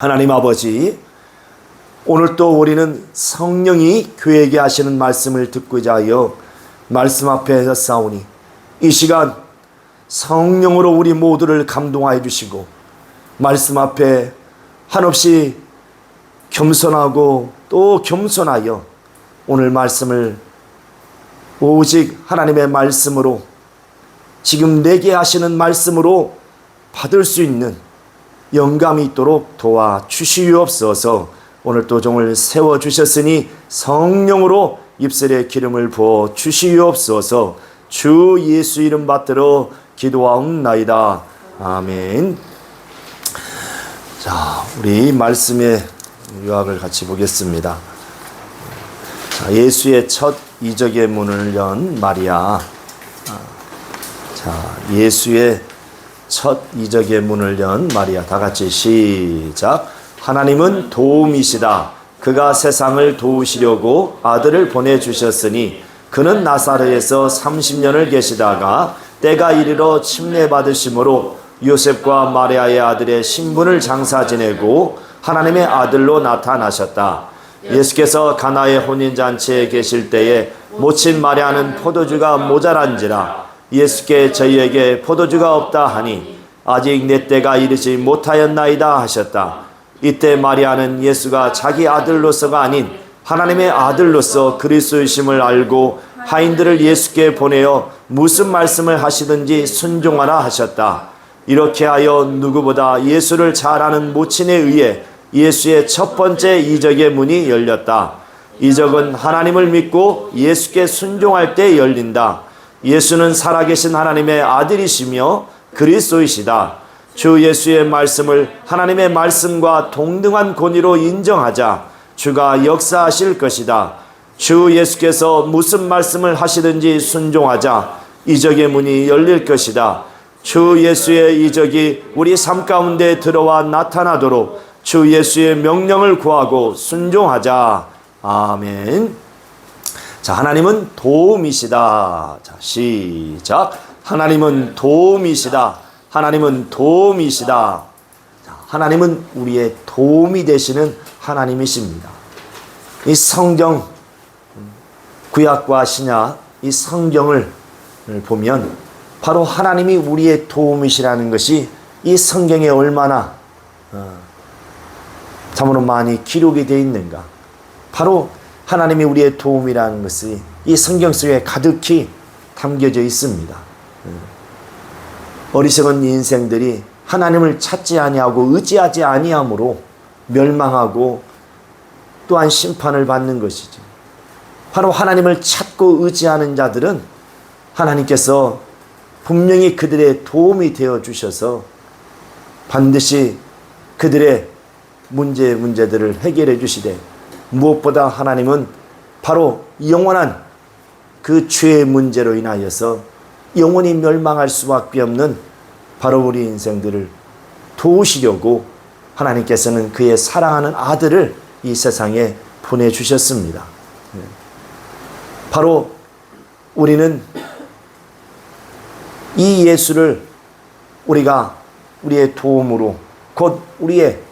하나님 아버지, 오늘 또 우리는 성령이 교회에게 하시는 말씀을 듣고자 하여 말씀 앞에 섰사오니 이 시간 성령으로 우리 모두를 감동하여 주시고 말씀 앞에 한없이 겸손하고 또 겸손하여 오늘 말씀을 오직 하나님의 말씀으로 지금 내게 하시는 말씀으로 받을 수 있는 영감이 있도록 도와주시옵소서. 오늘 또 종을 세워주셨으니 성령으로 입술에 기름을 부어 주시옵소서. 주 예수 이름 받들어 기도하옵나이다. 아멘. 자, 우리 말씀의 요약을 같이 보겠습니다. 자, 예수의 첫 이적의 문을 연 마리아. 자, 예수의 첫 이적의 문을 연 마리아. 다 같이 시작. 하나님은 도움이시다. 그가 세상을 도우시려고 아들을 보내주셨으니 그는 나사렛에서 30년을 계시다가 때가 이르러 침례받으심으로 요셉과 마리아의 아들의 신분을 장사 지내고 하나님의 아들로 나타나셨다. 예수께서 가나의 혼인잔치에 계실 때에 모친 마리아는 포도주가 모자란지라 예수께 저희에게 포도주가 없다 하니 아직 내 때가 이르지 못하였나이다 하셨다. 이때 마리아는 예수가 자기 아들로서가 아닌 하나님의 아들로서 그리스도이심을 알고 하인들을 예수께 보내어 무슨 말씀을 하시든지 순종하라 하셨다. 이렇게 하여 누구보다 예수를 잘 아는 모친에 의해 예수의 첫 번째 이적의 문이 열렸다. 이적은 하나님을 믿고 예수께 순종할 때 열린다. 예수는 살아계신 하나님의 아들이시며 그리스도이시다. 주 예수의 말씀을 하나님의 말씀과 동등한 권위로 인정하자 주가 역사하실 것이다. 주 예수께서 무슨 말씀을 하시든지 순종하자 이적의 문이 열릴 것이다. 주 예수의 이적이 우리 삶 가운데 들어와 나타나도록 주 예수의 명령을 구하고 순종하자. 아멘. 자, 하나님은 도움이시다. 자, 시작. 하나님은 도움이시다. 하나님은 도움이시다. 자, 하나님은 우리의 도움이 되시는 하나님이십니다. 이 성경, 구약과 신약, 이 성경을 보면 바로 하나님이 우리의 도움이시라는 것이 이 성경에 얼마나 참으로 많이 기록이 되어 있는가. 바로 하나님이 우리의 도움이라는 것이 이 성경 속에 가득히 담겨져 있습니다. 어리석은 인생들이 하나님을 찾지 아니하고 의지하지 아니함으로 멸망하고 또한 심판을 받는 것이죠. 바로 하나님을 찾고 의지하는 자들은 하나님께서 분명히 그들의 도움이 되어 주셔서 반드시 그들의 문제들을 해결해 주시되 무엇보다 하나님은 바로 영원한 그 죄의 문제로 인하여서 영원히 멸망할 수밖에 없는 바로 우리 인생들을 도우시려고 하나님께서는 그의 사랑하는 아들을 이 세상에 보내주셨습니다. 바로 우리는 이 예수를 우리가 우리의 도움으로 곧 우리의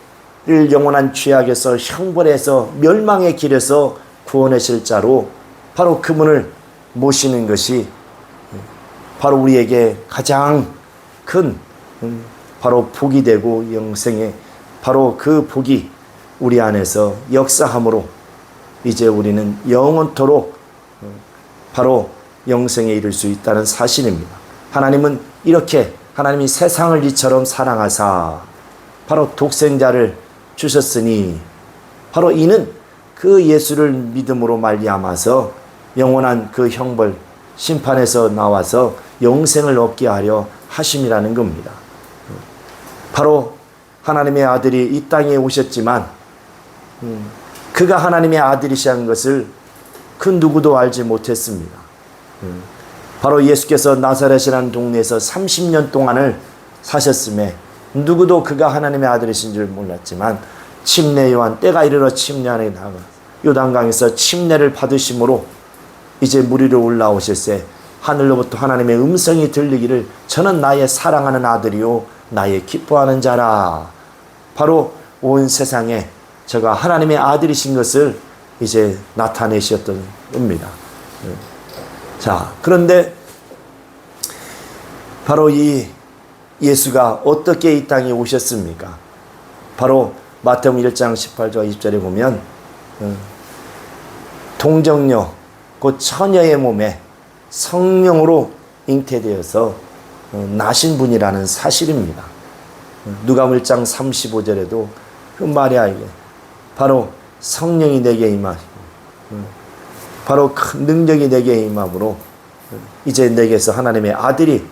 영원한 죄악에서 형벌에서 멸망의 길에서 구원하실 자로 바로 그분을 모시는 것이 바로 우리에게 가장 큰 바로 복이 되고 영생의 바로 그 복이 우리 안에서 역사함으로 이제 우리는 영원토록 바로 영생에 이를 수 있다는 사실입니다. 하나님은 이렇게 하나님이 세상을 이처럼 사랑하사 바로 독생자를 주셨으니 바로 이는 그 예수를 믿음으로 말미암아서 영원한 그 형벌 심판에서 나와서 영생을 얻게 하려 하심이라는 겁니다. 바로 하나님의 아들이 이 땅에 오셨지만 그가 하나님의 아들이시라는 것을 그 누구도 알지 못했습니다. 바로 예수께서 나사렛이라는 동네에서 30년 동안을 사셨음에 누구도 그가 하나님의 아들이신 줄 몰랐지만 침례 요한 때가 이르러 침례하러 나가 요단강에서 침례를 받으심으로 이제 물 위로 올라오실새 하늘로부터 하나님의 음성이 들리기를 저는 나의 사랑하는 아들이요 나의 기뻐하는 자라. 바로 온 세상에 저가 하나님의 아들이신 것을 이제 나타내셨던 겁니다. 자, 그런데 바로 이 예수가 어떻게 이 땅에 오셨습니까? 바로 마태복음 1장 18절 20절에 보면 동정녀 곧 처녀의 몸에 성령으로 잉태되어서 나신 분이라는 사실입니다. 누가복음 1장 35절에도 그 마리아에게 바로 성령이 내게 임하시고 바로 큰 능력이 내게 임함으로 이제 내게서 하나님의 아들이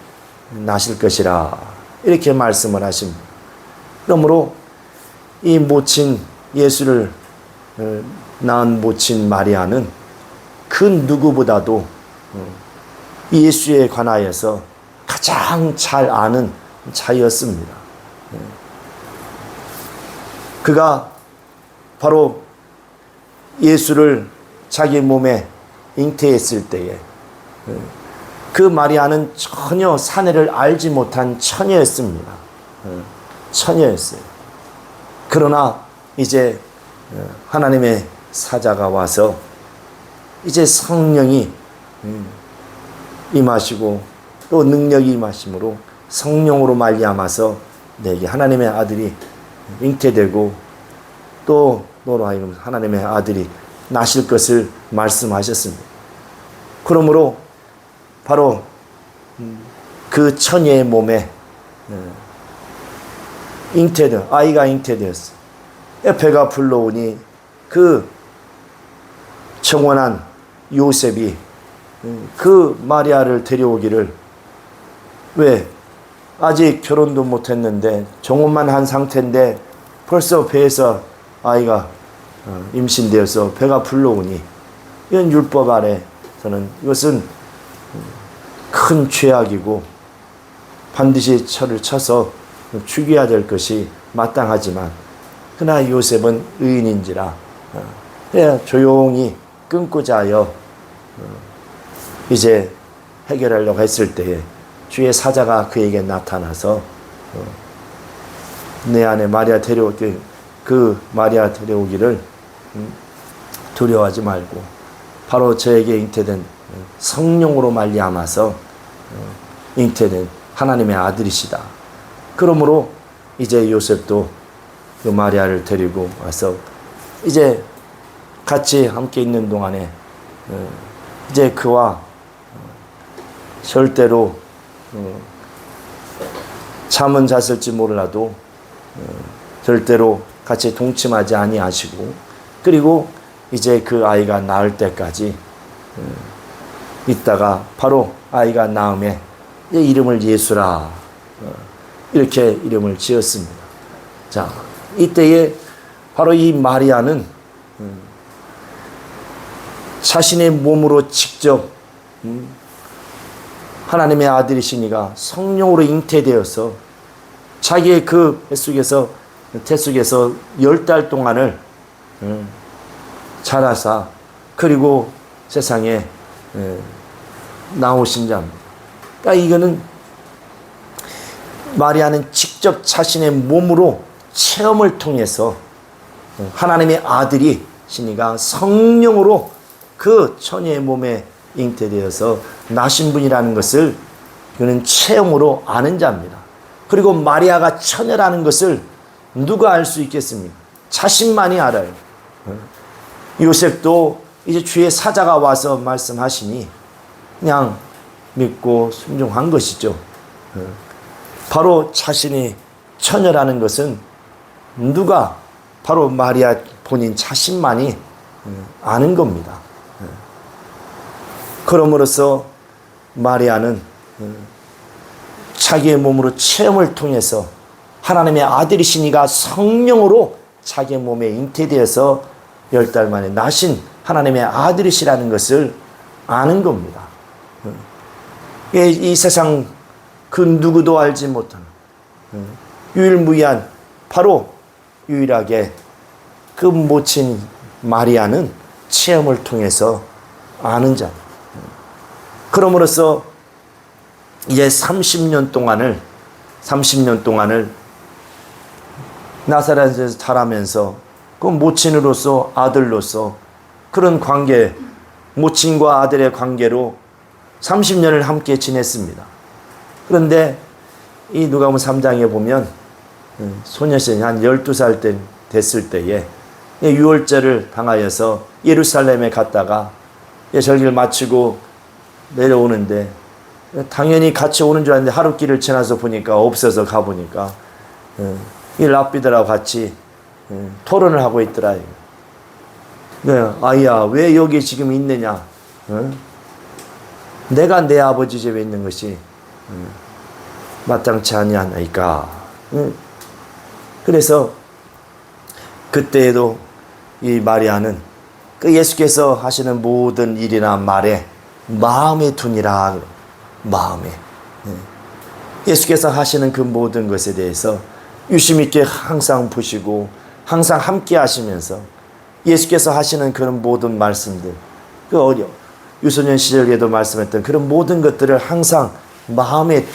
나실 것이라 이렇게 말씀을 하십니다. 그러므로 이 모친 예수를 낳은 모친 마리아는 그 누구보다도 예수에 관하여서 가장 잘 아는 자였습니다. 그가 바로 예수를 자기 몸에 잉태했을 때에 그 마리아는 전혀 사내를 알지 못한 처녀였습니다. 처녀였어요. 그러나 이제 하나님의 사자가 와서 이제 성령이 임하시고 또 능력이 임하심으로 성령으로 말미암아서 내게 하나님의 아들이 잉태되고 또 너로 하여금 하나님의 아들이 나실 것을 말씀하셨습니다. 그러므로 바로 그 처녀의 몸에 아이가 잉태되었어요. 배가 불러오니 그 청혼한 요셉이 그 마리아를 데려오기를, 왜 아직 결혼도 못했는데 정혼만 한 상태인데 벌써 배에서 아이가 임신되어서 배가 불러오니, 이건 율법 아래서는 이것은 큰 죄악이고 반드시 철을 쳐서 죽여야 될 것이 마땅하지만, 그러나 요셉은 의인인지라 그냥 조용히 끊고자 하여 이제 해결하려고 했을 때에 주의 사자가 그에게 나타나서 내 안에 마리아 데려오기, 그 마리아 데려오기를 두려워하지 말고 바로 저에게 잉태된 성령으로 말미암아서 잉태된 하나님의 아들이시다. 그러므로 이제 요셉도 그 마리아를 데리고 와서 이제 같이 함께 있는 동안에 이제 그와 절대로 잠은 잤을지 몰라도 절대로 같이 동침하지 아니하시고, 그리고 이제 그 아이가 낳을 때까지 있다가 바로 아이가 낳음에 이름을 예수라 이렇게 이름을 지었습니다. 자, 이때에 바로 이 마리아는 자신의 몸으로 직접 하나님의 아들이시니가 성령으로 잉태되어서 자기의 그 태속에서 10달 동안을 자라사 그리고 세상에 나오신 자입니다. 그러니까 이거는 마리아는 직접 자신의 몸으로 체험을 통해서 하나님의 아들이 시니가 성령으로 그 처녀의 몸에 잉태되어서 나신 분이라는 것을 그는 체험으로 아는 자입니다. 그리고 마리아가 처녀라는 것을 누가 알 수 있겠습니까? 자신만이 알아요. 요셉도 이제 주의 사자가 와서 말씀하시니 그냥 믿고 순종한 것이죠. 바로 자신이 처녀라는 것은 누가, 바로 마리아 본인 자신만이 아는 겁니다. 그럼으로써 마리아는 자기의 몸으로 체험을 통해서 하나님의 아들이시니가 성령으로 자기의 몸에 잉태되어서 10달 만에 나신 하나님의 아들이시라는 것을 아는 겁니다. 이 세상 그 누구도 알지 못하는 유일무이한, 바로 유일하게 그 모친 마리아는 체험을 통해서 아는 자. 그럼으로써 이제 30년 동안을 나사렛에서 자라면서 그 모친으로서 아들로서 그런 관계, 모친과 아들의 관계로 30년을 함께 지냈습니다. 그런데 이 누가복음 3장에 보면 소녀시대 한 12살 때 됐을 때에 유월절을 당하여서 예루살렘에 갔다가 절기를 마치고 내려오는데 당연히 같이 오는 줄 알았는데 하룻길을 지나서 보니까 없어서 가보니까 이 랍비들하고 같이 토론을 하고 있더라. 아이야, 왜 여기 지금 있느냐? 내가 내 아버지 집에 있는 것이 마땅치 아니하나이까. 그래서 그때에도 이 마리아는 그 예수께서 하시는 모든 일이나 말에 마음에 두니라. 마음에. 예수께서 하시는 그 모든 것에 대해서 유심 있게 항상 보시고 항상 함께 하시면서 예수께서 하시는 그런 모든 말씀들, 그 유소년 시절에도 말씀했던 그런 모든 것들을 항상 마음에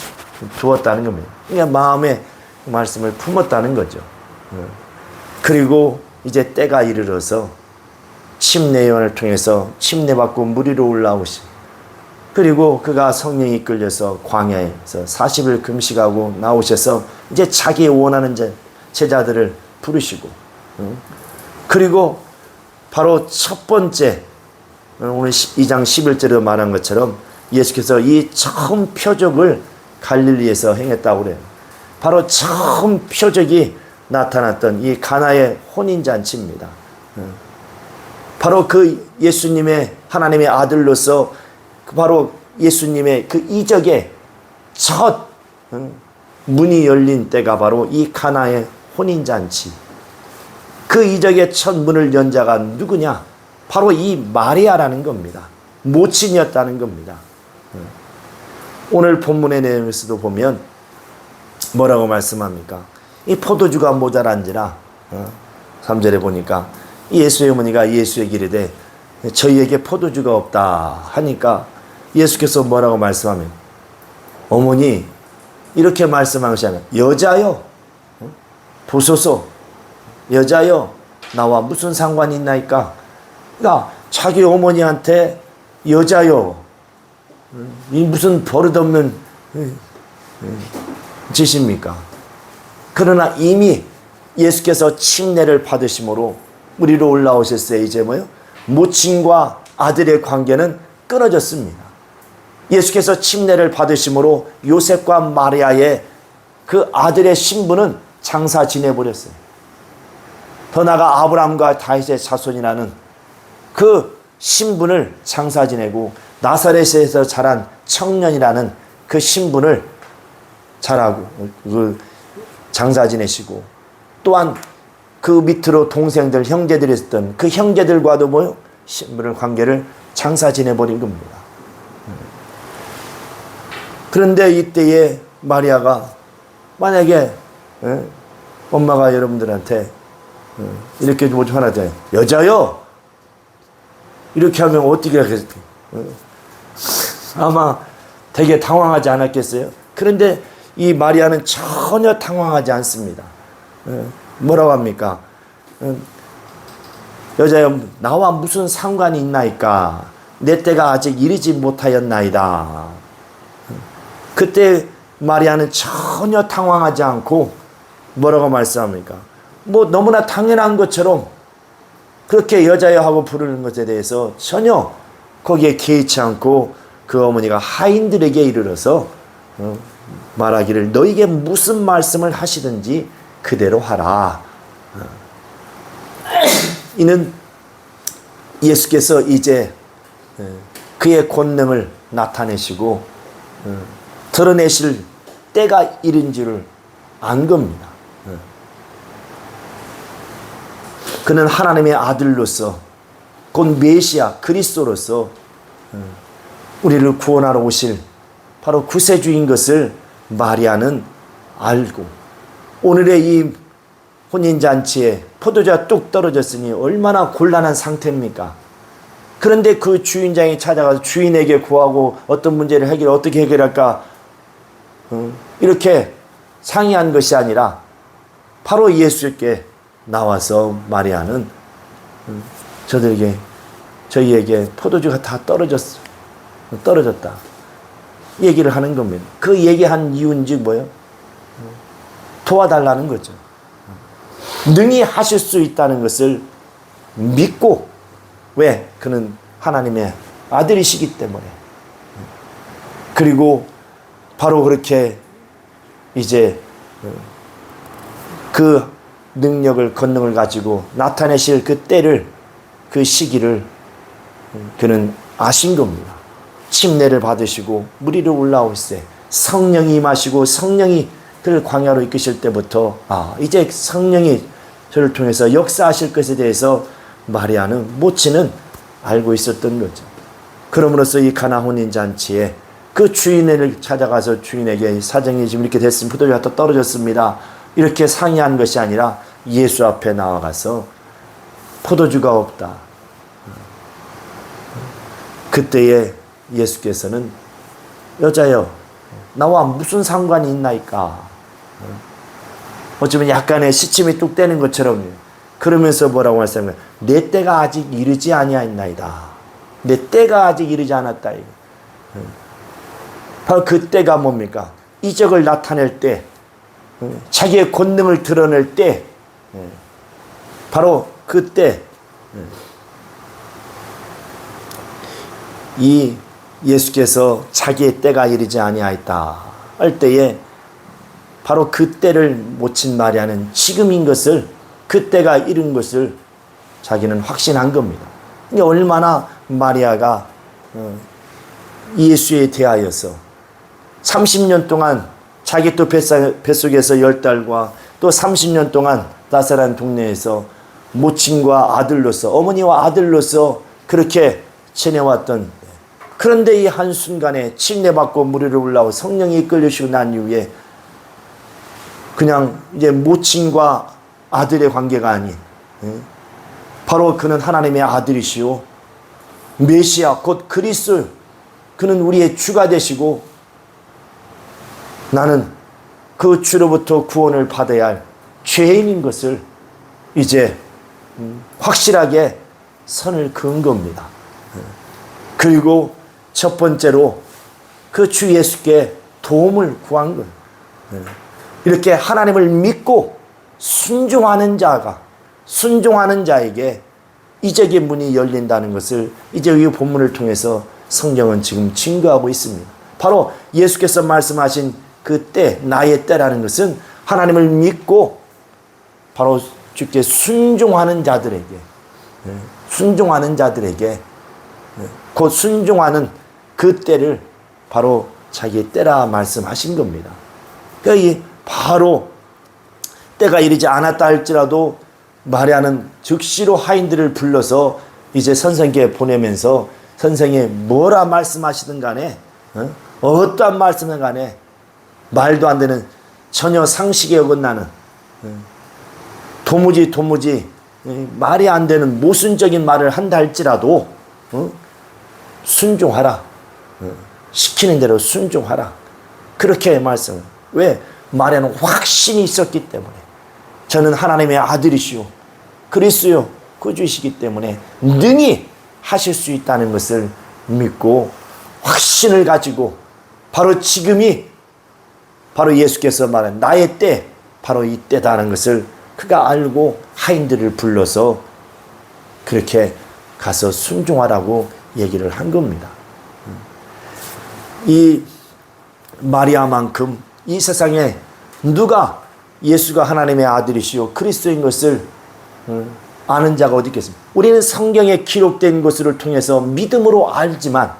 두었다는 겁니다. 그러니까 마음에 말씀을 품었다는 거죠. 그리고 이제 때가 이르러서 침례요한을 통해서 침례받고 물 위로 올라오시. 그리고 그가 성령이 이끌려서 광야에서 40일 금식하고 나오셔서 이제 자기 원하는 제자들을 부르시고, 그리고 바로 첫 번째 오늘 2장 11절에 말한 것처럼 예수께서 이 처음 표적을 갈릴리에서 행했다고 그래요. 바로 처음 표적이 나타났던 이 가나의 혼인잔치입니다. 바로 그 예수님의 하나님의 아들로서 바로 예수님의 그 이적의 첫 문이 열린 때가 바로 이 가나의 혼인잔치. 그 이적의 첫 문을 연 자가 누구냐? 바로 이 마리아라는 겁니다. 모친이었다는 겁니다. 오늘 본문의 내용에서도 보면 뭐라고 말씀합니까? 이 포도주가 모자란지라 3절에 보니까 예수의 어머니가 예수에게 이르되 저희에게 포도주가 없다 하니까 예수께서 뭐라고 말씀하면 어머니 이렇게 말씀한 것이 아니라 여자여 보소서 여자여 나와 무슨 상관이 있나이까. 그러니까 자기 어머니한테 여자여 이 무슨 버릇없는 짓입니까? 그러나 이미 예수께서 침례를 받으심으로 우리로 올라오셨어요. 이제 뭐요? 모친과 아들의 관계는 끊어졌습니다. 예수께서 침례를 받으심으로 요셉과 마리아의 그 아들의 신분은 장사 지내버렸어요. 더 나아가 아브라함과 다윗의 자손이라는 그 신분을 장사 지내고 나사렛에서 자란 청년이라는 그 신분을 잘하고 그 장사 지내시고 또한 그 밑으로 동생들 형제들이 있었던 그 형제들과도 뭐요? 신분을 관계를 장사 지내버린 겁니다. 그런데 이때에 마리아가 만약에 엄마가 여러분들한테 이렇게 뭐 하나 돼 여자요 이렇게 하면 어떻게 하겠어요? 아마 되게 당황하지 않았겠어요? 그런데 이 마리아는 전혀 당황하지 않습니다. 뭐라고 합니까? 여자여 나와 무슨 상관이 있나이까? 내 때가 아직 이르지 못하였나이다. 그때 마리아는 전혀 당황하지 않고 뭐라고 말씀합니까? 뭐 너무나 당연한 것처럼 그렇게 여자여 하고 부르는 것에 대해서 전혀 거기에 개의치 않고 그 어머니가 하인들에게 이르러서 말하기를 너에게 무슨 말씀을 하시든지 그대로 하라. 이는 예수께서 이제 그의 권능을 나타내시고 드러내실 때가 이른 줄을 안 겁니다. 그는 하나님의 아들로서 곧 메시아 그리스도로서 우리를 구원하러 오실 바로 구세주인 것을 마리아는 알고 오늘의 이 혼인잔치에 포도주가 뚝 떨어졌으니 얼마나 곤란한 상태입니까? 그런데 그 주인장이 찾아가서 주인에게 구하고 어떤 문제를 어떻게 해결할까 이렇게 상의한 것이 아니라 바로 예수께 나와서 마리아는 저희에게 포도주가 다 떨어졌다. 얘기를 하는 겁니다. 그 얘기한 이유인지 뭐예요? 도와달라는 거죠. 능히 하실 수 있다는 것을 믿고, 왜? 그는 하나님의 아들이시기 때문에. 그리고 바로 그렇게 이제 그 능력을, 권능을 가지고 나타내실 그 때를, 그 시기를 그는 아신 겁니다. 침례를 받으시고 물 위로 올라오시되 성령이 임하시고 성령이 그를 광야로 이끄실 때부터 이제 성령이 저를 통해서 역사하실 것에 대해서 마리아는, 모친은 알고 있었던 거죠. 그럼으로써 이 가나 혼인잔치에 그 주인을 찾아가서 주인에게 사정이 지금 이렇게 됐으면 포도주가 또 떨어졌습니다, 이렇게 상의한 것이 아니라 예수 앞에 나와가서 포도주가 없다. 그때에 예수께서는 여자여 나와 무슨 상관이 있나이까. 어쩌면 약간의 시침이 뚝 떼는 것처럼 그러면서 뭐라고 말씀하면 내 때가 아직 이르지 아니하였나이다. 내 때가 아직 이르지 않았다. 바로 그 때가 뭡니까? 이적을 나타낼 때, 자기의 권능을 드러낼 때, 바로 그때 이 예수께서 자기의 때가 이르지 아니하였다 할 때에 바로 그 때를 모친 마리아는 지금인 것을, 그 때가 이른 것을 자기는 확신한 겁니다. 얼마나 마리아가 예수에 대하여서 30년 동안 자기 또 뱃속에서 10달과 또 30년 동안 나사렛 동네에서 모친과 아들로서, 어머니와 아들로서 그렇게 지내왔던, 그런데 이 한순간에 침례받고 물 위로 올라오고 성령이 이끌리시고 난 이후에 그냥 이제 모친과 아들의 관계가 아닌, 바로 그는 하나님의 아들이시오 메시아 곧 그리스도, 그는 우리의 주가 되시고 나는 그 주로부터 구원을 받아야 할 죄인인 것을 이제 확실하게 선을 그은 겁니다. 그리고 첫 번째로 그 주 예수께 도움을 구한 거예요. 이렇게 하나님을 믿고 순종하는 자에게 이적의 문이 열린다는 것을 이제 이 본문을 통해서 성경은 지금 증거하고 있습니다. 바로 예수께서 말씀하신 그 때, 나의 때라는 것은 하나님을 믿고 바로 주께 순종하는 자들에게 곧 순종하는 그 때를 바로 자기의 때라 말씀하신 겁니다. 그러니까 바로 때가 이르지 않았다 할지라도 마리아는 즉시로 하인들을 불러서 이제 선생께 보내면서 선생이 뭐라 말씀하시든 간에 어떠한 말씀은 간에 말도 안 되는 전혀 상식에 어긋나는 도무지 말이 안 되는 모순적인 말을 한다 할지라도 순종하라. 시키는 대로 순종하라. 그렇게 말씀을. 왜? 말에는 확신이 있었기 때문에. 저는 하나님의 아들이시오 그리스도요 구주이시기 때문에 능히 하실 수 있다는 것을 믿고 확신을 가지고 바로 지금이 바로 예수께서 말한 나의 때, 바로 이 때다는 것을 그가 알고 하인들을 불러서 그렇게 가서 순종하라고 얘기를 한 겁니다. 이 마리아만큼 이 세상에 누가 예수가 하나님의 아들이시오 그리스도인 것을 아는 자가 어디 있겠습니까? 우리는 성경에 기록된 것을 통해서 믿음으로 알지만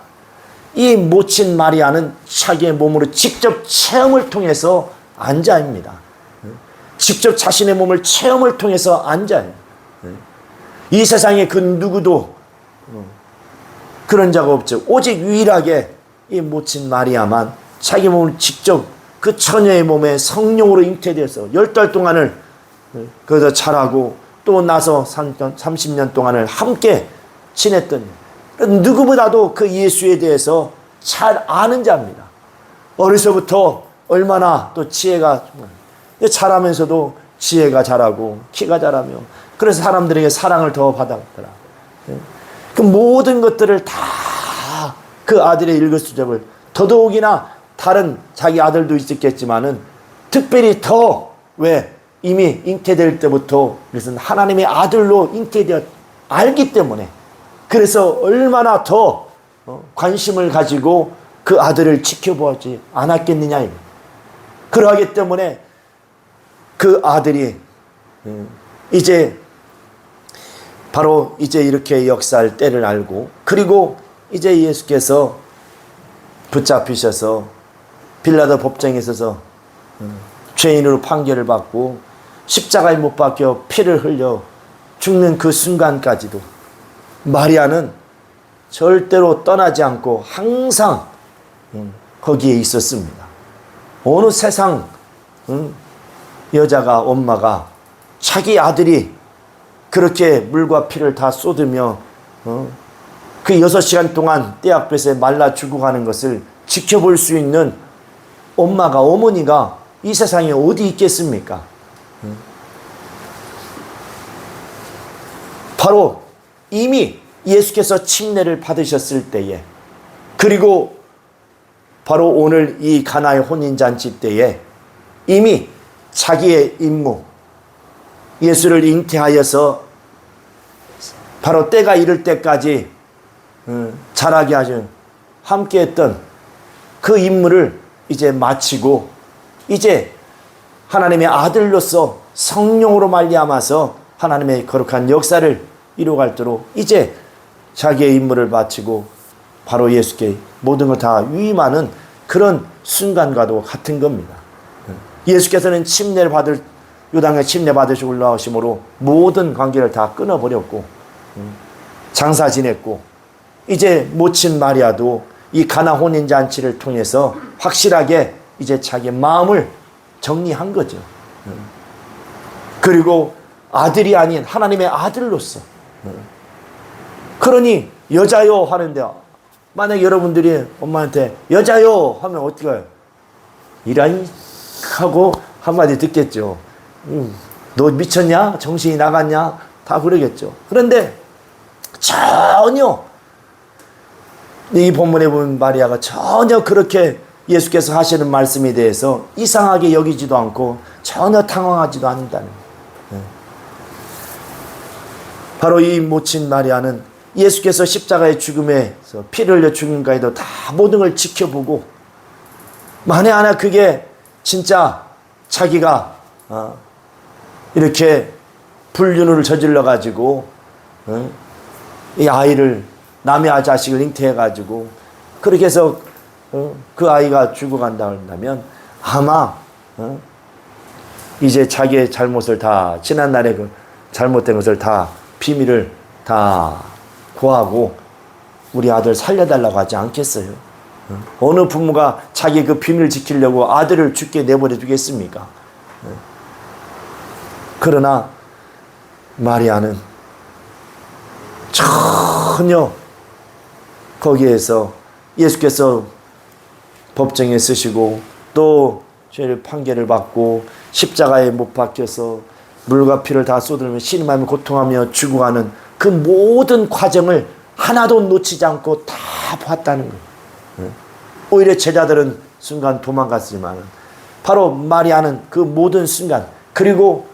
이 모친 마리아는 자기의 몸으로 직접 체험을 통해서 안 자입니다. 직접 자신의 몸을 체험을 통해서 안 자예요. 이 세상에 그 누구도 그런 자가 없죠. 오직 유일하게 이 모친 마리아만 자기 몸을 직접 그 처녀의 몸에 성령으로 잉태되어서 10달 동안을 거기서 자라고 또 나서 30년 동안을 함께 지냈던, 누구보다도 그 예수에 대해서 잘 아는 자입니다. 어려서부터 얼마나 또 지혜가 자라면서도 지혜가 자라고 키가 자라며 그래서 사람들에게 사랑을 더 받았더라. 그 모든 것들을 다 그 아들의 일거수적을 더더욱이나 다른 자기 아들도 있었겠지만은 특별히 더 왜 이미 잉태될 때부터 그래서 하나님의 아들로 잉태되어 알기 때문에 그래서 얼마나 더 관심을 가지고 그 아들을 지켜보지 않았겠느냐. 그러하기 때문에 그 아들이 이제 바로 이제 이렇게 역사할 때를 알고 그리고 이제 예수께서 붙잡히셔서 빌라도 법정에 서서 죄인으로 판결을 받고 십자가에 못 박혀 피를 흘려 죽는 그 순간까지도 마리아는 절대로 떠나지 않고 항상 거기에 있었습니다. 어느 세상 여자가 엄마가 자기 아들이 그렇게 물과 피를 다 쏟으며 그 6시간 동안 떼약볕에 말라 죽어가는 것을 지켜볼 수 있는 엄마가 어머니가 이 세상에 어디 있겠습니까? 바로 이미 예수께서 침례를 받으셨을 때에 그리고 바로 오늘 이 가나의 혼인잔치 때에 이미 자기의 임무 예수를 잉태하여서 바로 때가 이를 때까지 자라게 하신 함께했던 그 임무를 이제 마치고 이제 하나님의 아들로서 성령으로 말미암아서 하나님의 거룩한 역사를 이루어갈도록 이제 자기의 임무를 마치고 바로 예수께 모든 걸 다 위임하는 그런 순간과도 같은 겁니다. 예수께서는 침례를 받을 요단강에 침례 받으시고 올라오심으로 모든 관계를 다 끊어버렸고 장사 지냈고 이제 모친 마리아도 이 가나 혼인잔치를 통해서 확실하게 이제 자기 마음을 정리한 거죠. 그리고 아들이 아닌 하나님의 아들로서 그러니 여자요 하는데 만약 여러분들이 엄마한테 여자요 하면 어떻게 해요? 이라이 하고 한마디 듣겠죠. 너 미쳤냐? 정신이 나갔냐? 다 그러겠죠. 그런데 전혀 이 본문에 보면 마리아가 전혀 그렇게 예수께서 하시는 말씀에 대해서 이상하게 여기지도 않고 전혀 당황하지도 않는다는 거예요. 바로 이 모친 마리아는 예수께서 십자가의 죽음에서 피를 흘려 죽음까지도 다 모든 걸 지켜보고 만에 하나 그게 진짜 자기가 이렇게 불륜을 저질러 가지고 이 아이를 남의 자식을 잉태해 가지고 그렇게 해서 그 아이가 죽어간다 한다면 아마 이제 자기의 잘못을 다 지난날에 그 잘못된 것을 다 비밀을 다 고하고 우리 아들 살려달라고 하지 않겠어요? 어느 부모가 자기 그 비밀을 지키려고 아들을 죽게 내버려 두겠습니까? 그러나 마리아는 전혀 거기에서 예수께서 법정에 쓰시고 또 죄를 판결을 받고 십자가에 못 박혀서 물과 피를 다 쏟으며 신음하며 고통하며 죽어가는 그 모든 과정을 하나도 놓치지 않고 다 봤다는 거예요. 오히려 제자들은 순간 도망갔지만 바로 마리아는 그 모든 순간 그리고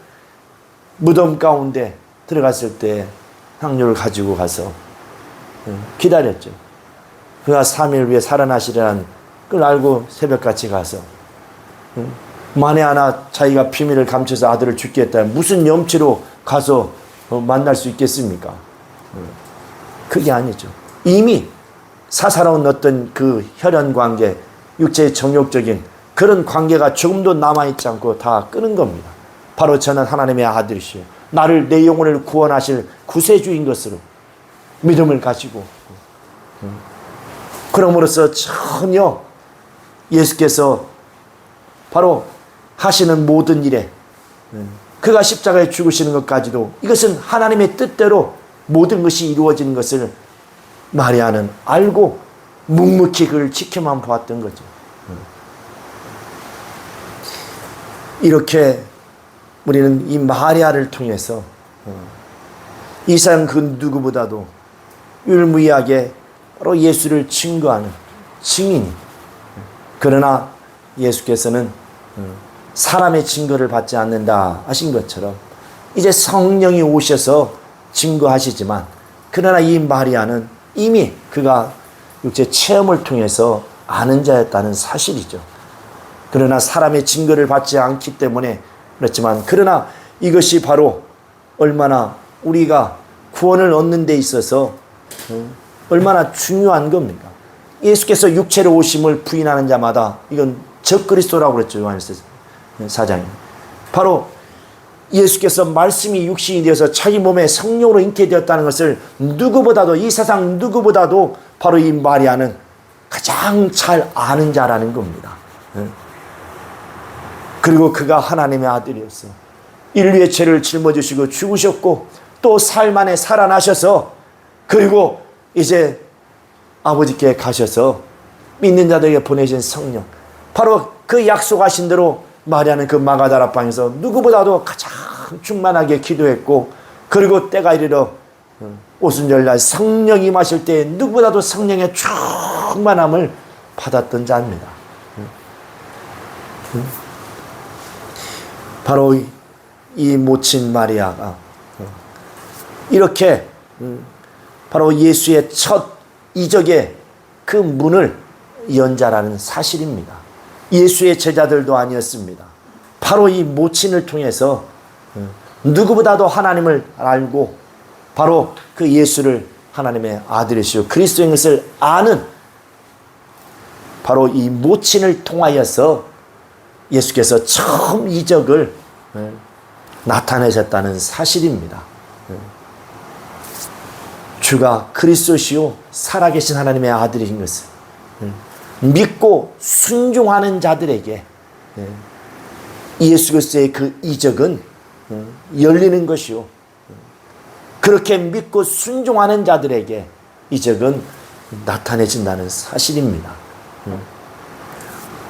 무덤 가운데 들어갔을 때 향료를 가지고 가서 기다렸죠. 그가 3일 후에 살아나시리라는 걸 알고 새벽같이 가서 만에 하나 자기가 비밀을 감춰서 아들을 죽게 했다면 무슨 염치로 가서 만날 수 있겠습니까? 그게 아니죠. 이미 사사로운 어떤 그 혈연 관계, 육체의 정욕적인 그런 관계가 조금도 남아있지 않고 다 끊은 겁니다. 바로 저는 하나님의 아들이시요 나를 내 영혼을 구원하실 구세주인 것으로 믿음을 가지고 그럼으로써 전혀 예수께서 바로 하시는 모든 일에 그가 십자가에 죽으시는 것까지도 이것은 하나님의 뜻대로 모든 것이 이루어지는 것을 마리아는 알고 묵묵히 그를 지켜만 보았던 거죠. 이렇게 우리는 이 마리아를 통해서 이 세상 그 누구보다도 유일무이하게 바로 예수를 증거하는 증인이, 그러나 예수께서는 사람의 증거를 받지 않는다 하신 것처럼 이제 성령이 오셔서 증거하시지만, 그러나 이 마리아는 이미 그가 육체 체험을 통해서 아는 자였다는 사실이죠. 그러나 사람의 증거를 받지 않기 때문에 그렇지만, 그러나 이것이 바로 얼마나 우리가 구원을 얻는 데 있어서 얼마나 중요한 겁니까? 예수께서 육체로 오심을 부인하는 자마다 이건 적그리스도라고 그랬죠. 요한일서 4장에. 바로 예수께서 말씀이 육신이 되어서 자기 몸에 성령으로 잉태되었다는 것을 누구보다도, 이 세상 누구보다도 바로 이 마리아는 가장 잘 아는 자라는 겁니다. 그리고 그가 하나님의 아들이었어. 인류의 죄를 짊어지시고 죽으셨고 또 사흘 만에 살아나셔서, 그리고 이제 아버지께 가셔서 믿는 자들에게 보내신 성령, 바로 그 약속하신 대로 마리아는 그 마가다라 방에서 누구보다도 가장 충만하게 기도했고, 그리고 때가 이르러 오순절날 성령이 임하실 때 누구보다도 성령의 충만함을 받았던 자입니다. 바로 이 모친 마리아가 이렇게 바로 예수의 첫 이적의 그 문을 연 자라는 사실입니다. 예수의 제자들도 아니었습니다. 바로 이 모친을 통해서 누구보다도 하나님을 알고 바로 그 예수를 하나님의 아들이시오 그리스도인 것을 아는 바로 이 모친을 통하여서 예수께서 처음 이적을 나타내셨다는 사실입니다. 주가 그리스도시요 살아계신 하나님의 아들이신 것을 믿고 순종하는 자들에게 예수 그리스도의 그 이적은 열리는 것이요, 그렇게 믿고 순종하는 자들에게 이적은 나타내진다는 사실입니다.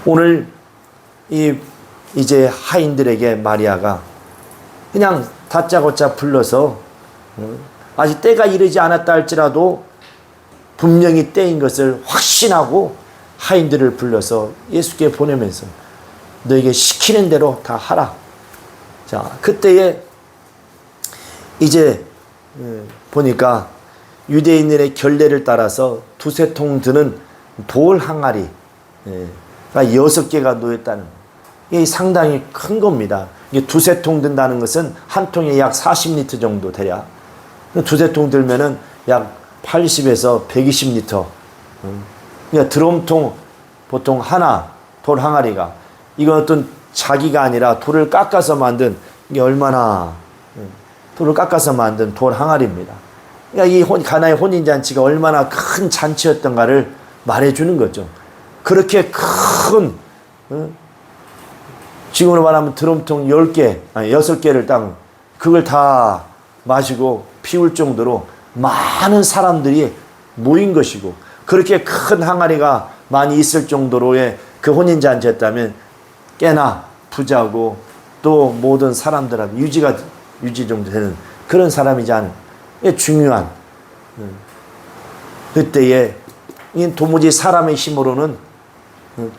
오늘 이제 하인들에게 마리아가 그냥 다짜고짜 불러서 아직 때가 이르지 않았다 할지라도 분명히 때인 것을 확신하고 하인들을 불러서 예수께 보내면서 너에게 시키는 대로 다 하라. 자, 그때에 이제 보니까 유대인들의 결례를 따라서 두세 통 드는 돌 항아리가 6개가 놓였다는 거예요. 이게 상당히 큰 겁니다. 이게 두세 통 든다는 것은 한 통에 약 40리터 정도 되야. 두세 통 들면은 약 80에서 120리터. 그러니까 드럼통 보통 하나, 돌 항아리가. 이건 어떤 자기가 아니라 돌을 깎아서 만든, 이게 얼마나, 돌을 깎아서 만든 돌 항아리입니다. 그러니까 이 가나의 혼인잔치가 얼마나 큰 잔치였던가를 말해주는 거죠. 그렇게 큰, 지금으로 말하면 드럼통 10개, 아니 6개를 딱, 그걸 다 마시고 피울 정도로 많은 사람들이 모인 것이고, 그렇게 큰 항아리가 많이 있을 정도로의 그 혼인잔치였다면 꽤나 부자고 또 모든 사람들한테 유지 정도 되는 그런 사람이지 않은 중요한 그때에 도무지 사람의 힘으로는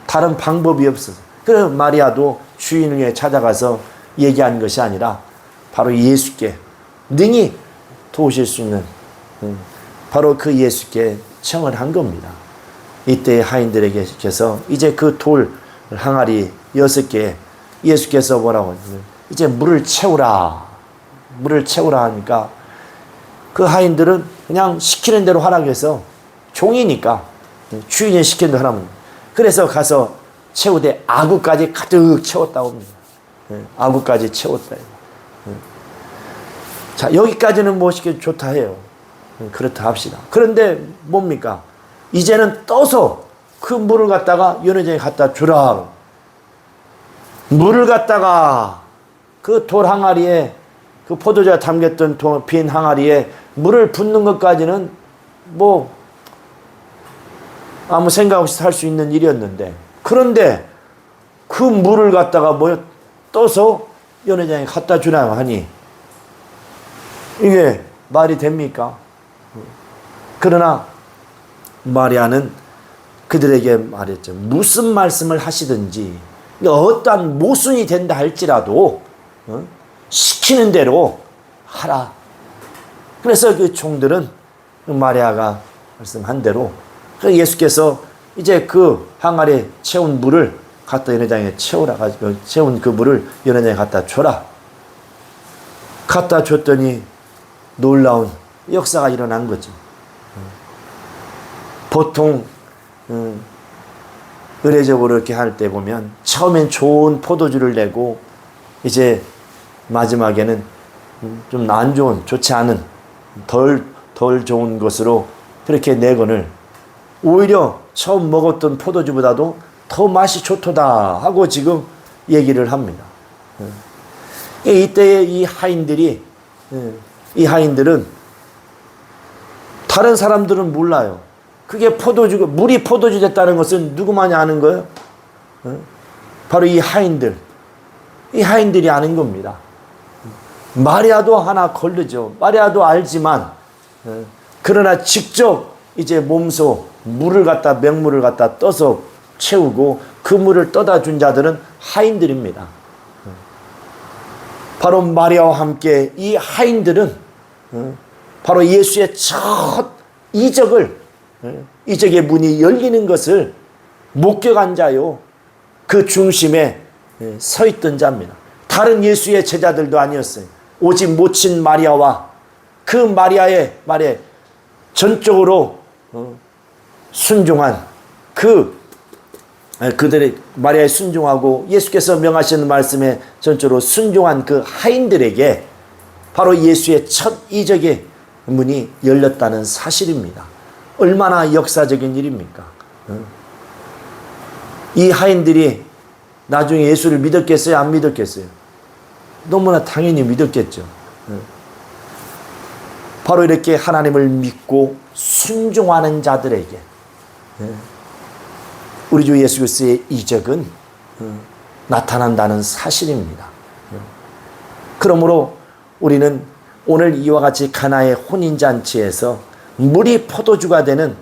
다른 방법이 없어서, 그래서 마리아도 주인에게 찾아가서 얘기한 것이 아니라 바로 예수께 능히 도우실 수 있는 바로 그 예수께 청을 한 겁니다. 이때 하인들에게서 이제 그 돌 항아리 6개 예수께서 뭐라고 하냐면 이제 물을 채우라 하니까 그 하인들은 그냥 시키는 대로 하라고 해서 종이니까 주인이 시키는 대로 하라고. 그래서 가서 채우되 아구까지 가득 채웠다고 합니다. 아구까지 채웠다. 자, 여기까지는 멋있게 좋다 해요. 그렇다 합시다. 그런데 뭡니까? 이제는 떠서 그 물을 갖다가 연회장에 갖다 주라. 물을 갖다가 그 돌 항아리에, 그 포도주가 담겼던 빈 항아리에 물을 붓는 것까지는 뭐 아무 생각 없이 할 수 있는 일이었는데, 그런데 그 물을 갖다가 떠서 연회장에 갖다 주라 하니 이게 말이 됩니까? 그러나 마리아는 그들에게 말했죠. 무슨 말씀을 하시든지 어떠한 모순이 된다 할지라도 시키는 대로 하라. 그래서 그 종들은 마리아가 말씀한 대로 예수께서 이제 그 항아리에 채운 물을 갖다 연회장에 채우라 가지고 채운 그 물을 연회장에 갖다 줘라. 갖다 줬더니 놀라운 역사가 일어난 거죠. 보통 의례적으로 이렇게 할 때 보면 처음엔 좋은 포도주를 내고 이제 마지막에는 좀 안 좋은, 좋지 않은 덜 좋은 것으로 그렇게 내거늘 오히려 처음 먹었던 포도주보다도 더 맛이 좋도다 하고 지금 얘기를 합니다. 이때에 이 하인들은 다른 사람들은 몰라요. 그게 포도주, 물이 포도주 됐다는 것은 누구만이 아는 거예요? 바로 이 하인들이 아는 겁니다. 마리아도 하나 걸르죠. 마리아도 알지만 그러나 직접 이제 몸소 맹물을 갖다 떠서 채우고 그 물을 떠다 준 자들은 하인들입니다. 바로 마리아와 함께 이 하인들은 바로 예수의 첫 이적의 문이 열리는 것을 목격한 자요. 그 중심에 서 있던 자입니다. 다른 예수의 제자들도 아니었어요. 오직 모친 마리아와 그 마리아의 말에 전적으로 순종한 그들의 마리아에 순종하고 예수께서 명하시는 말씀에 전적으로 순종한 그 하인들에게 바로 예수의 첫 이적의 문이 열렸다는 사실입니다. 얼마나 역사적인 일입니까? 이 하인들이 나중에 예수를 믿었겠어요? 안 믿었겠어요? 너무나 당연히 믿었겠죠. 바로 이렇게 하나님을 믿고 순종하는 자들에게 우리 주 예수 그리스도의 이적은 나타난다는 사실입니다. 그러므로 우리는 오늘 이와 같이 가나의 혼인잔치에서 물이 포도주가 되는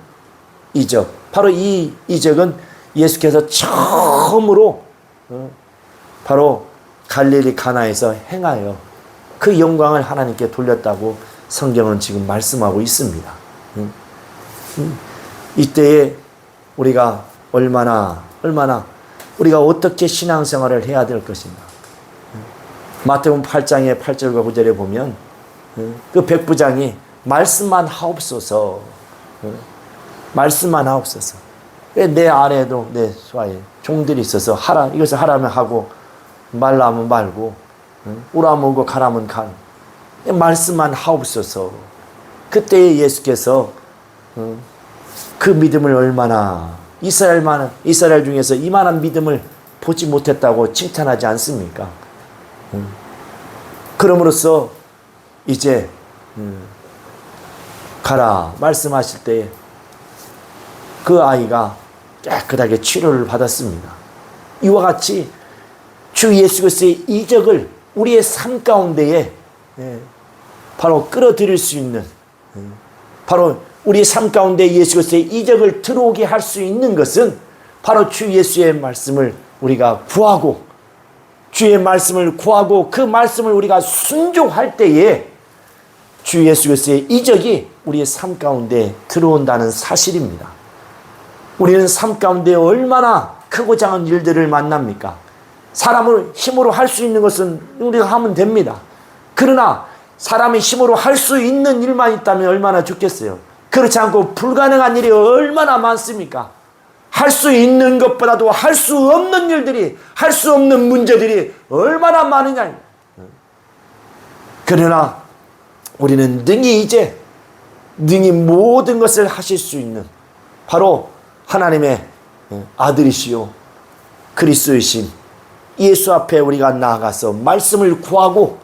이적, 바로 이 이적은 예수께서 처음으로 바로 갈릴리 가나에서 행하여 그 영광을 하나님께 돌렸다고 성경은 지금 말씀하고 있습니다. 이때에 우리가 얼마나 우리가 어떻게 신앙생활을 해야 될 것인가. 마태복음 8장의 8절과 9절에 보면 그 백부장이 말씀만 하옵소서. 말씀만 하옵소서. 내 아래에도 내 수하에 종들이 있어서 하라, 이것을 하라면 하고 말라 하면 말고 오라면 오고 가라면 가. 말씀만 하옵소서. 그때에 예수께서 그 믿음을 얼마나 이스라엘 중에서 이만한 믿음을 보지 못했다고 칭찬하지 않습니까? 그럼으로써 이제 가라 말씀하실 때에 그 아이가 깨끗하게 치료를 받았습니다. 이와 같이 주 예수 그리스도의 이적을 우리의 삶 가운데에 바로 끌어들일 수 있는, 바로 우리의 삶 가운데 예수 그리스도의 이적을 들어오게 할 수 있는 것은 바로 주 예수의 말씀을 우리가 구하고, 주의 말씀을 구하고 그 말씀을 우리가 순종할 때에 주 예수 그리스도의 이적이 우리의 삶 가운데 들어온다는 사실입니다. 우리는 삶 가운데 얼마나 크고 작은 일들을 만납니까? 사람을 힘으로 할 수 있는 것은 우리가 하면 됩니다. 그러나 사람의 힘으로 할 수 있는 일만 있다면 얼마나 좋겠어요. 그렇지 않고 불가능한 일이 얼마나 많습니까? 할 수 있는 것보다도 할 수 없는 일들이, 할 수 없는 문제들이 얼마나 많으냐. 그러나 우리는 능히 모든 것을 하실 수 있는 바로 하나님의 아들이시요 그리스도이신 예수 앞에 우리가 나아가서 말씀을 구하고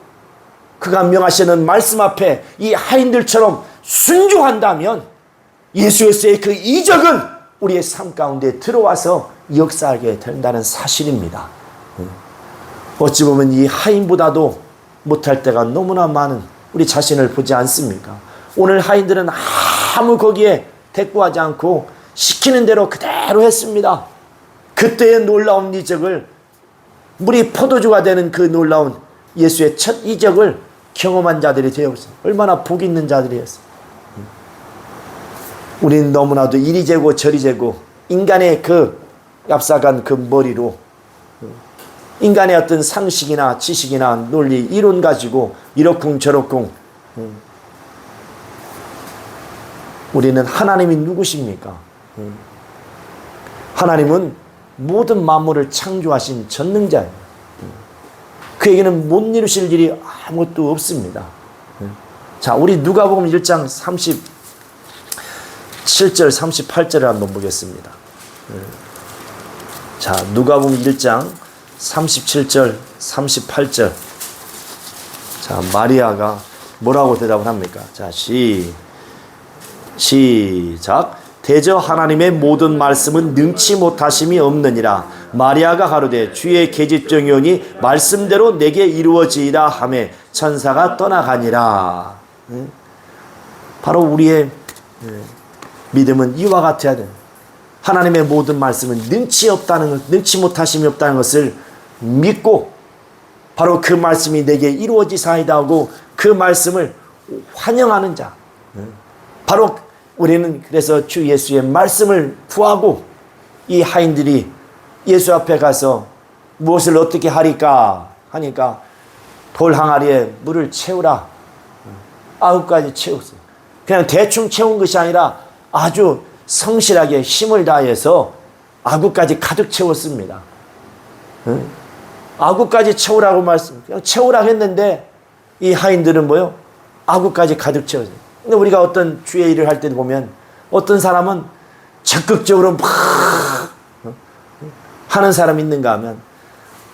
그가 명하시는 말씀 앞에 이 하인들처럼 순종한다면 예수 그리스도의 그 이적은 우리의 삶 가운데 들어와서 역사하게 된다는 사실입니다. 어찌 보면 이 하인보다도 못할 때가 너무나 많은 우리 자신을 보지 않습니까? 오늘 하인들은 아무 거기에 대꾸하지 않고 시키는 대로 그대로 했습니다. 그때의 놀라운 이적을, 물이 포도주가 되는 그 놀라운 예수의 첫 이적을 경험한 자들이 되었어요. 얼마나 복 있는 자들이었어요. 우리는 너무나도 이리 재고 저리 재고 인간의 그 얍삭한 그 머리로 인간의 어떤 상식이나 지식이나 논리, 이론 가지고 이러쿵 저러쿵. 우리는 하나님이 누구십니까? 하나님은 모든 만물을 창조하신 전능자예요. 그에게는 못 이루실 일이 아무것도 없습니다. 자, 우리 누가복음 1장 37절 38절을 한번 보겠습니다. 자, 누가복음 1장 37절 38절. 자, 마리아가 뭐라고 대답을 합니까? 자, 시작. 대저 하나님의 모든 말씀은 능치 못하심이 없느니라. 마리아가 가로되 주의 계집종이오니 말씀대로 내게 이루어지이라 하매 천사가 떠나가니라. 바로 우리의 믿음은 이와 같아야 돼요. 하나님의 모든 말씀은 능치 못하심이 없다는 것을 믿고 바로 그 말씀이 내게 이루어지사이다 하고 그 말씀을 환영하는 자. 바로 우리는 그래서 주 예수의 말씀을 구하고 이 하인들이 예수 앞에 가서 무엇을 어떻게 하리까 하니까 돌 항아리에 물을 채우라. 9가지 채웠어요. 그냥 대충 채운 것이 아니라 아주 성실하게 힘을 다해서 9가지 가득 채웠습니다. 9가지 채우라고 그냥 채우라고 했는데 이 하인들은 뭐요? 9가지 가득 채웠어요. 근데 우리가 어떤 주의 일을 할 때 보면 어떤 사람은 적극적으로 막 하는 사람이 있는가 하면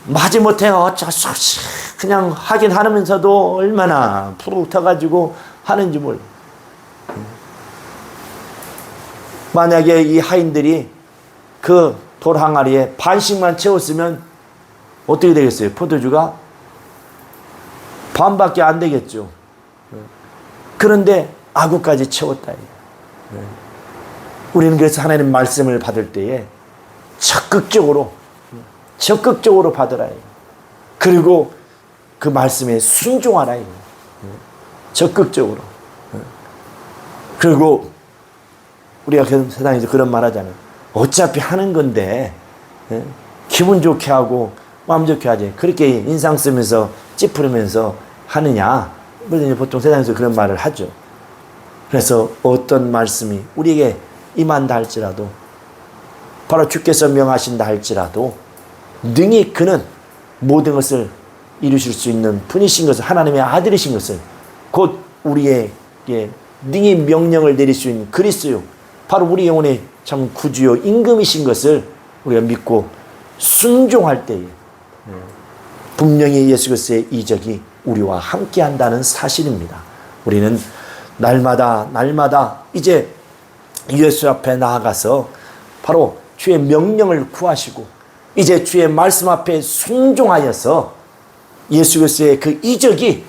마지못해 어쩔 수 없이 그냥 하긴 하면서도 얼마나 푸릇해가지고 하는지 몰라. 만약에 이 하인들이 그 돌 항아리에 반씩만 채웠으면 어떻게 되겠어요? 포도주가 반밖에 안 되겠죠. 그런데 9가지 채웠다. 우리는 그래서 하나님 말씀을 받을 때에 적극적으로 받으라. 그리고 그 말씀에 순종하라. 적극적으로. 그리고 우리가 세상에서 그런 말 하잖아요. 어차피 하는 건데 기분 좋게 하고 마음 좋게 하지. 그렇게 인상 쓰면서 찌푸리면서 하느냐. 보통 세상에서 그런 말을 하죠. 그래서 어떤 말씀이 우리에게 임한다 할지라도 바로 주께서 명하신다 할지라도 능히 그는 모든 것을 이루실 수 있는 분이신 것을, 하나님의 아들이신 것을, 곧 우리에게 능히 명령을 내릴 수 있는 그리스도요, 바로 우리 영혼의 참 구주요 임금이신 것을 우리가 믿고 순종할 때에 분명히 예수 그리스도의 이적이 우리와 함께 한다는 사실입니다. 우리는 날마다 이제 예수 앞에 나아가서 바로 주의 명령을 구하시고 이제 주의 말씀 앞에 순종하여서 예수 그리스도의 그 이적이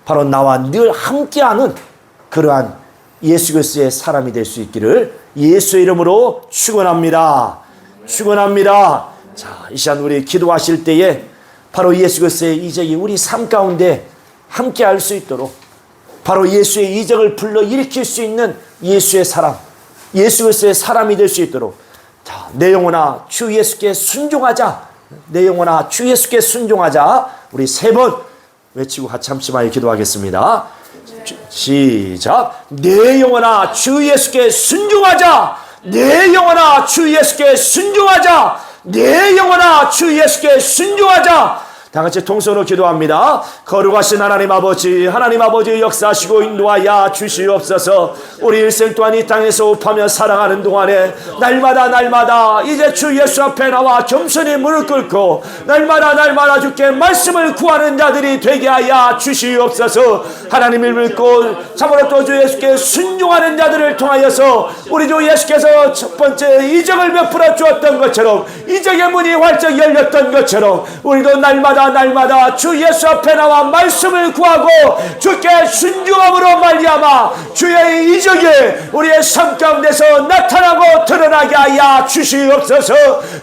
바로 나와 늘 함께하는 그러한 예수 그리스도의 사람이 될 수 있기를 예수의 이름으로 축원합니다. 축원합니다. 자, 이 시간 우리 기도하실 때에 바로 예수 그리스도의 이적이 우리 삶 가운데 함께할 수 있도록 바로 예수의 이적을 불러일으킬 수 있는 예수의 사람, 예수 그리스도의 사람이 될 수 있도록, 자, 내 영혼아 주 예수께 순종하자. 내 영혼아 주 예수께 순종하자. 우리 3번 외치고 같이 함심하여 기도하겠습니다. 시작. 내 영혼아 주 예수께 순종하자. 내 영혼아 주 예수께 순종하자. 내 영혼아 주 예수께 순종하자. 다 같이 통성으로 기도합니다. 거룩하신 하나님 아버지 역사하시고 인도하여 주시옵소서. 우리 일생 동안 이 땅에서 옵하며 살아가는 동안에 날마다 이제 주 예수 앞에 나와 겸손히 무릎 꿇고 날마다 주께 말씀을 구하는 자들이 되게 하여 주시옵소서. 하나님을 믿고 참으로 또 주 예수께 순종하는 자들을 통하여서 우리 주 예수께서 첫 번째 이적을 베풀어 주었던 것처럼, 이적의 문이 활짝 열렸던 것처럼 우리도 날마다 날마다 주 예수 앞에 나와 말씀을 구하고 주께 순종함으로 말미암아 주의 이적이 우리의 삶 가운데서 나타나고 드러나게 하여 주시옵소서.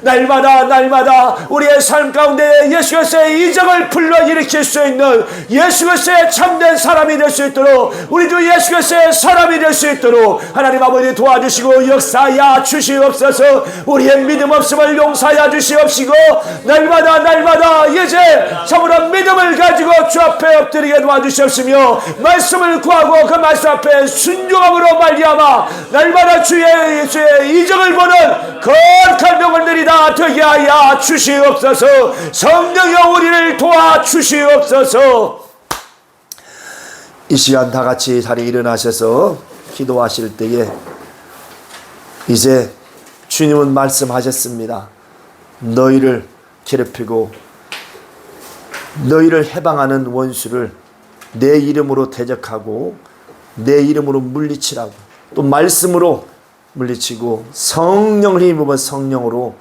날마다 우리의 삶 가운데 예수 그리스도의 이적을 불러일으킬 수 있는 예수 그리스도의 참된 사람이 될 수 있도록, 우리 주 예수 그리스도의 사람이 될 수 있도록 하나님 아버지 도와주시고 역사하여 주시옵소서. 우리의 믿음 없음을 용서하여 주시옵시고 날마다 이제 참으로 믿음을 가지고 주 앞에 엎드리게 도와주시옵시며 말씀을 구하고 그 말씀 앞에 순종함으로 말미암아 날마다 주의 이적을 보는 거룩한 병원들이 다 되게 하여 주시옵소서. 성령여 우리를 도와주시옵소서. 이 시간 다 같이 자리에 일어나셔서 기도하실 때에 이제 주님은 말씀하셨습니다. 너희를 괴롭히고 너희를 해방하는 원수를 내 이름으로 대적하고 내 이름으로 물리치라고, 또 말씀으로 물리치고 성령을 힘입어 성령으로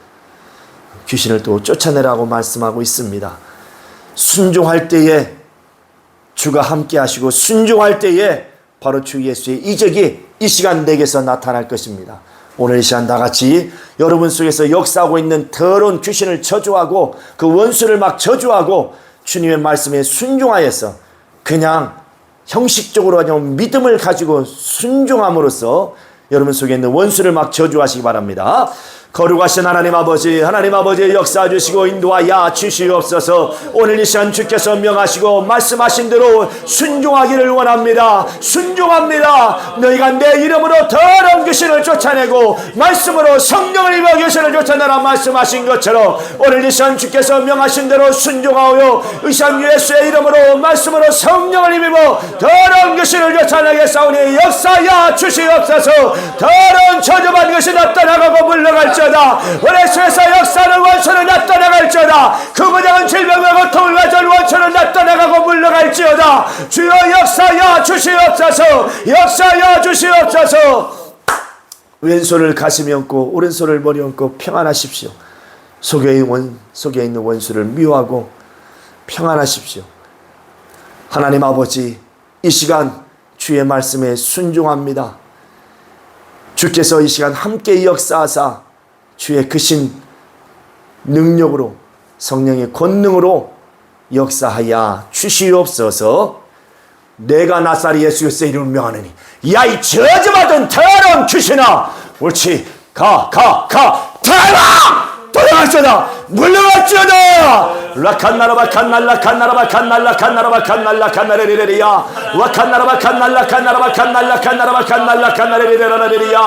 귀신을 또 쫓아내라고 말씀하고 있습니다. 순종할 때에 주가 함께 하시고 순종할 때에 바로 주 예수의 이적이 이 시간 내게서 나타날 것입니다. 오늘 이 시간 다 같이 여러분 속에서 역사하고 있는 더러운 귀신을 저주하고 그 원수를 막 저주하고 주님의 말씀에 순종하여서 그냥 형식적으로 그냥 믿음을 가지고 순종함으로써 여러분 속에 있는 원수를 막 저주하시기 바랍니다. 거룩하신 하나님 아버지 역사해 주시고 인도하여 주시옵소서. 오늘 이 시간 주께서 명하시고 말씀하신 대로 순종하기를 원합니다. 순종합니다. 너희가 내 이름으로 더러운 귀신을 쫓아내고 말씀으로 성령을 입어 귀신을 쫓아내라 말씀하신 것처럼 오늘 이 시간 주께서 명하신 대로 순종하여 이 시간 예수의 이름으로 말씀으로 성령을 입어 더러운 귀신을 쫓아내게 싸우니 역사하여 주시옵소서. 더러운 저주받은 것이 나타나가고 물러갈지어다. 우리 속에서 역사하는 원수는 나타나갈지어다. 그 부정한 질병과 고통을 가져온 원수는 나타나가고 물러갈지어다. 주여 역사하여 주시옵소서. 역사하여 주시옵소서. 왼손을 가슴에 얹고 오른손을 머리에 얹고 평안하십시오. 속에 있는 원수를 미워하고 평안하십시오. 하나님 아버지, 이 시간 주의 말씀에 순종합니다. 주께서 이 시간 함께 역사하사 주의 크신 능력으로 성령의 권능으로 역사하여 주시옵소서. 내가 나사렛 예수 그리스도의 이름을 명하노니 야 이 저주받은 더러운 귀신아, 옳지, 가 도망할지어다. 물러갈지어다. 라칸나라바 칸날라 칸나라바 칸날라 칸나라바 칸날라 칸나레리레리야 와칸나라바 칸날라 칸나라바 칸날라 칸나라바 칸날라 칸나레리레라레리야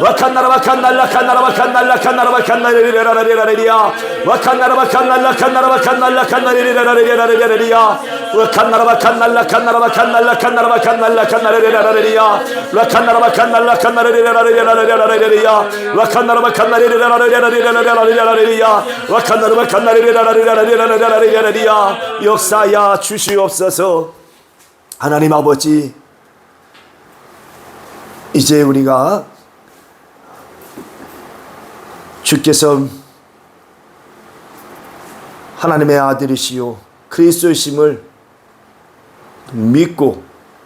와칸나라바 칸날라 칸나라바 칸날라 칸나라바 칸나레리레라레리야 와칸나라바 칸날라 칸나라바 칸날라 칸나레리레라레리야 와칸나라바 칸날라 칸나라바 칸날라 칸나라바 칸날라 칸나레리레라레리야 와칸나라바 칸날라 칸나레리레라레리야 와칸나라바 칸나레리레라레리야 와칸나라바 칸나레리레라레리야 역사야 주시옵소서. 하나님 아버지, 이제 우리가 주께서 하나님의 아들이시요 그리스도이심을 믿고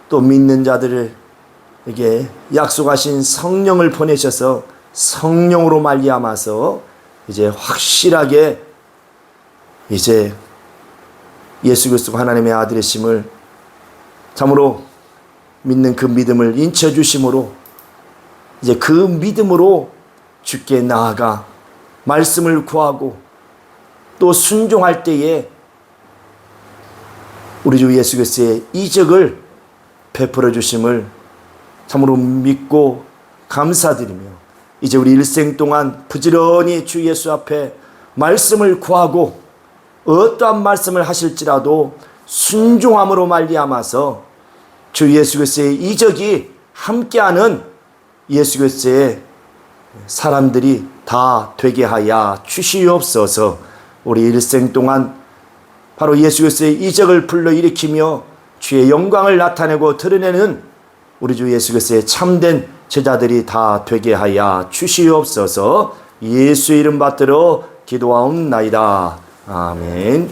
또 믿는 자들에게 약속하신 성령을 보내셔서 성령으로 말미암아서 이제 확실하게 이제 예수 그리스도가 하나님의 아들이심을 참으로 믿는 그 믿음을 인쳐 주심으로 이제 그 믿음으로 주께 나아가 말씀을 구하고 또 순종할 때에 우리 주 예수 그리스도의 이적을 베풀어 주심을 참으로 믿고 감사드리며 이제 우리 일생 동안 부지런히 주 예수 앞에 말씀을 구하고 어떠한 말씀을 하실지라도 순종함으로 말미암아서 주 예수 그리스도의 이적이 함께하는 예수 그리스도의 사람들이 다 되게 하여 주시옵소서. 우리 일생 동안 바로 예수 그리스도의 이적을 불러일으키며 주의 영광을 나타내고 드러내는 우리 주 예수 그리스도의 참된 제자들이 다 되게 하여 주시옵소서. 예수 이름 받들어 기도하옵나이다. 아멘.